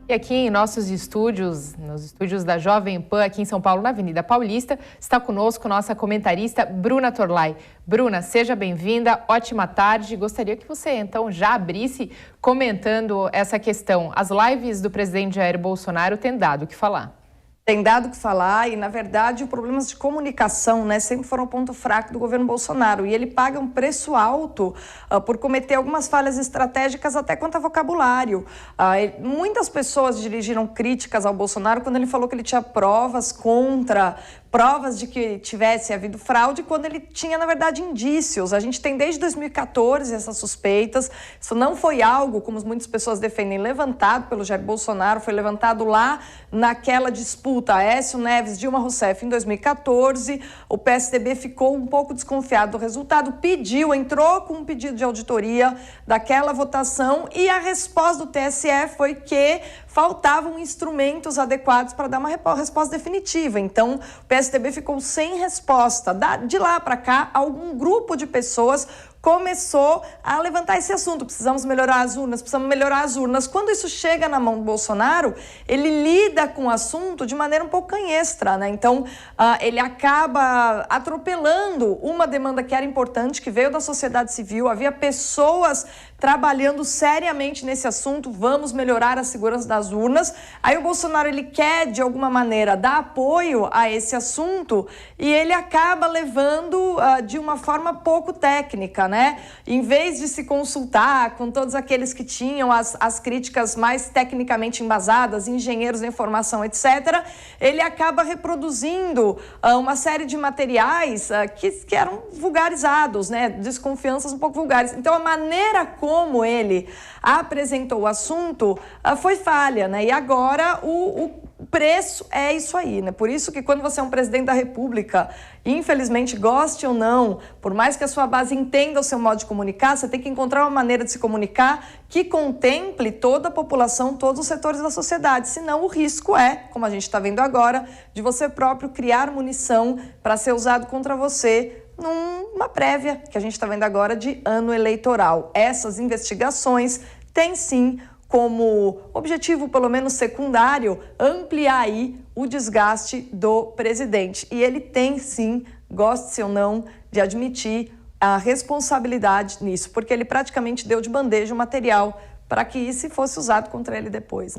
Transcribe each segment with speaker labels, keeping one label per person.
Speaker 1: E aqui em nossos estúdios, nos estúdios da Jovem Pan, aqui em São Paulo, na Avenida Paulista, está conosco nossa comentarista Bruna Torlai. Bruna, seja bem-vinda, ótima tarde. Gostaria que você, então, já abrisse comentando essa questão. As lives do presidente Jair Bolsonaro têm dado o que falar.
Speaker 2: Tem dado o que falar e, na verdade, os problemas de comunicação, sempre foram o ponto fraco do governo Bolsonaro. E ele paga um preço alto por cometer algumas falhas estratégicas até quanto a vocabulário. Muitas pessoas dirigiram críticas ao Bolsonaro quando ele falou que ele tinha provas de que tivesse havido fraude, quando ele tinha, na verdade, indícios. A gente tem desde 2014 essas suspeitas. Isso não foi algo, como muitas pessoas defendem, levantado pelo Jair Bolsonaro, foi levantado lá naquela disputa Aécio Neves, Dilma Rousseff em 2014. O PSDB ficou um pouco desconfiado do resultado, entrou com um pedido de auditoria daquela votação e a resposta do TSE foi que faltavam instrumentos adequados para dar uma resposta definitiva. Então, o PSDB ficou sem resposta. De lá para cá, algum grupo de pessoas começou a levantar esse assunto. Precisamos melhorar as urnas, Quando isso chega na mão do Bolsonaro, ele lida com o assunto de maneira um pouco canhestra, Então, ele acaba atropelando uma demanda que era importante, que veio da sociedade civil. Havia pessoas trabalhando seriamente nesse assunto. Vamos melhorar a segurança das urnas. Aí o Bolsonaro, ele quer, de alguma maneira, dar apoio a esse assunto e ele acaba levando de uma forma pouco técnica, Em vez de se consultar com todos aqueles que tinham as críticas mais tecnicamente embasadas, engenheiros da informação, etc., ele acaba reproduzindo uma série de materiais que eram vulgarizados, desconfianças um pouco vulgares. Então, a maneira como ele apresentou o assunto foi falha, E agora o preço é isso aí, Por isso que quando você é um presidente da República, infelizmente, goste ou não, por mais que a sua base entenda o seu modo de comunicar, você tem que encontrar uma maneira de se comunicar que contemple toda a população, todos os setores da sociedade. Senão, o risco é, como a gente está vendo agora, de você próprio criar munição para ser usado contra você numa prévia que a gente está vendo agora de ano eleitoral. Essas investigações têm sim como objetivo, pelo menos secundário, ampliar aí o desgaste do presidente. E ele tem sim, goste ou não, de admitir a responsabilidade nisso, porque ele praticamente deu de bandeja o material para que isso fosse usado contra ele depois,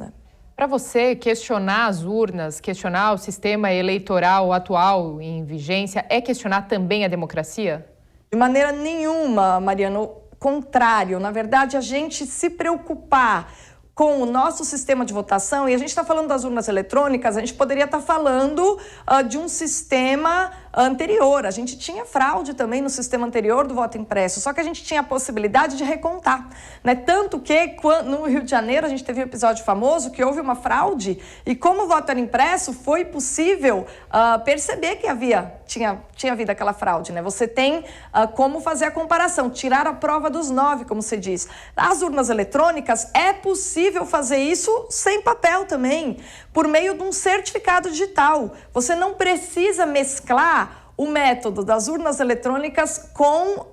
Speaker 1: Para você, questionar as urnas, questionar o sistema eleitoral atual em vigência, é questionar também a democracia?
Speaker 2: De maneira nenhuma, Mariana. Contrário, na verdade, a gente se preocupar com o nosso sistema de votação, e a gente está falando das urnas eletrônicas, a gente poderia estar falando de um sistema anterior. A gente tinha fraude também no sistema anterior do voto impresso, só que a gente tinha a possibilidade de recontar, Tanto que no Rio de Janeiro a gente teve um episódio famoso que houve uma fraude e como o voto era impresso, foi possível perceber que tinha havido aquela fraude, Você tem como fazer a comparação, tirar a prova dos 9, como se diz. As urnas eletrônicas é possível fazer isso sem papel também, por meio de um certificado digital. Você não precisa mesclar o método das urnas eletrônicas com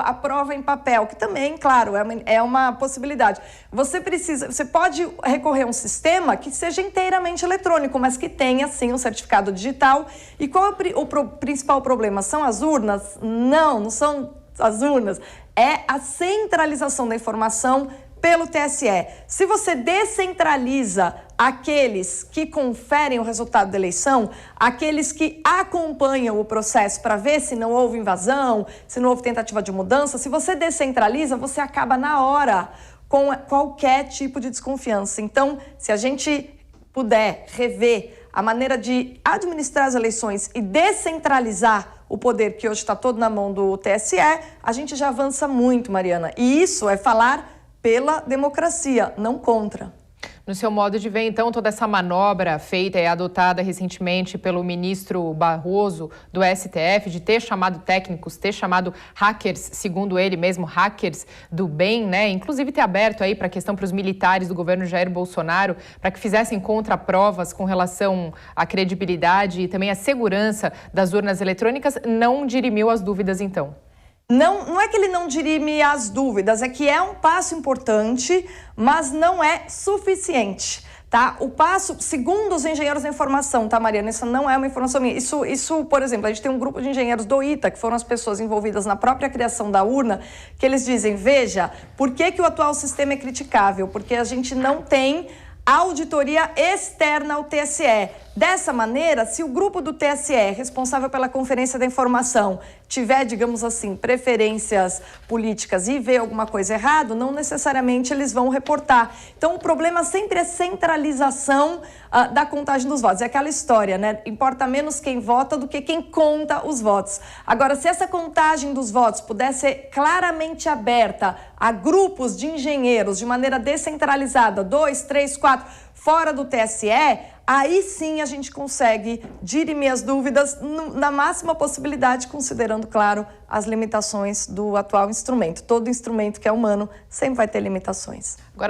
Speaker 2: a prova em papel, que também, claro, é uma possibilidade. Você pode recorrer a um sistema que seja inteiramente eletrônico, mas que tenha, sim, um certificado digital. E qual é o principal problema? São as urnas? Não são as urnas. É a centralização da informação pelo TSE. Se você descentraliza aqueles que conferem o resultado da eleição, aqueles que acompanham o processo para ver se não houve invasão, se não houve tentativa de mudança, se você descentraliza, você acaba na hora com qualquer tipo de desconfiança. Então, se a gente puder rever a maneira de administrar as eleições e descentralizar o poder que hoje está todo na mão do TSE, a gente já avança muito, Mariana. E isso é falar pela democracia, não contra.
Speaker 1: No seu modo de ver, então, toda essa manobra feita e adotada recentemente pelo ministro Barroso do STF, de ter chamado técnicos, ter chamado hackers, segundo ele mesmo, hackers do bem, Inclusive ter aberto aí para a questão para os militares do governo Jair Bolsonaro, para que fizessem contraprovas com relação à credibilidade e também à segurança das urnas eletrônicas, não dirimiu as dúvidas, então?
Speaker 2: Não é que ele não dirime as dúvidas, é que é um passo importante, mas não é suficiente. tá? O passo, segundo os engenheiros da informação, tá, Mariana? Isso não é uma informação minha. Isso, por exemplo, a gente tem um grupo de engenheiros do ITA, que foram as pessoas envolvidas na própria criação da urna, que eles dizem, veja, por que o atual sistema é criticável? Porque a gente não tem auditoria externa ao TSE. Dessa maneira, se o grupo do TSE, responsável pela Conferência da Informação, tiver, digamos assim, preferências políticas e ver alguma coisa errada, não necessariamente eles vão reportar. Então, o problema sempre é centralização da contagem dos votos. É aquela história, né? Importa menos quem vota do que quem conta os votos. Agora, se essa contagem dos votos pudesse ser claramente aberta a grupos de engenheiros de maneira descentralizada, 2, 3, 4, fora do TSE, aí sim a gente consegue dirimir as dúvidas na máxima possibilidade, considerando, claro, as limitações do atual instrumento. Todo instrumento que é humano sempre vai ter limitações.
Speaker 1: Agora,